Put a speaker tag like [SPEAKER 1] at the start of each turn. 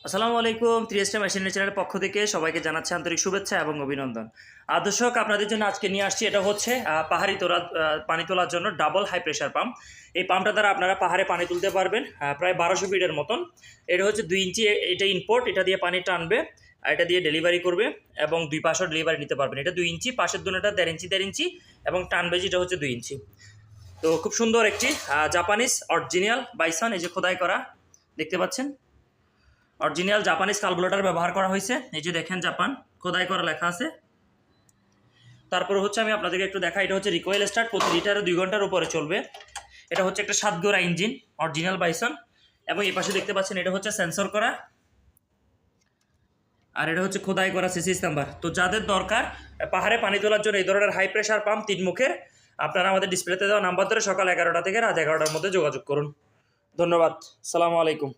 [SPEAKER 1] আসসালামু আলাইকুম। ত্রিয়েস্টা মেশিনারি চ্যানেলের পক্ষ থেকে সবাইকে জানাচ্ছি আন্তরিক শুভেচ্ছা এবং অভিনন্দন। দর্শক, আপনাদের জন্য আজকে নিয়ে আসছি, এটা হচ্ছে পাহাড়ি তোলা পানি তোলার জন্য ডাবল হাই প্রেশার পাম্প। এই পাম্পটা দ্বারা আপনারা পাহাড়ে পানি তুলতে পারবেন প্রায় 1200 ফিটের মতন। এটা হচ্ছে 2 ইঞ্চি, এটা ইম্পোর্ট। এটা দিয়ে পানি টানবে আর এটা দিয়ে ডেলিভারি করবে এবং দুই পাশেও ডেলিভারি নিতে পারবেন। এটা 2 ইঞ্চি, পাশের দুটোটা 1.5 ইঞ্চি এবং টানবে যেটা হচ্ছে 2 ইঞ্চি। তো খুব সুন্দর একটি জাপানিজ অরিজিনাল বাইসন, এই যে খোদাই করা দেখতে পাচ্ছেন, অরিজিনাল জাপানিজ কার্বুরেটর ব্যবহার করা হয়েছে। এই যে দেখেন, জাপান খোদাই করা লেখা আছে। তারপরে হচ্ছে আমি আপনাদেরকে একটু দেখাই, এটা হচ্ছে রিকয়েল স্টার্ট, প্রতি লিটারে 2 ঘন্টার উপরে চলবে। এটা হচ্ছে একটা 7 গোড়া ইঞ্জিন, অরিজিনাল বাইসন। এবং এই পাশে দেখতে পাচ্ছেন, এটা হচ্ছে সেন্সর করা আর এটা হচ্ছে খোদাই করা সিসিস নাম্বার। তো যাদের দরকার পাহাড়ে পানি তোলার জন্য এই ধরনের হাই প্রেশার পাম্প 3 মুখের, আপনারা আমাদের ডিসপ্লেতে দেওয়া নাম্বার ধরে সকাল 11টা থেকে রাত 11টার মধ্যে যোগাযোগ করুন। ধন্যবাদ। আসসালামু আলাইকুম।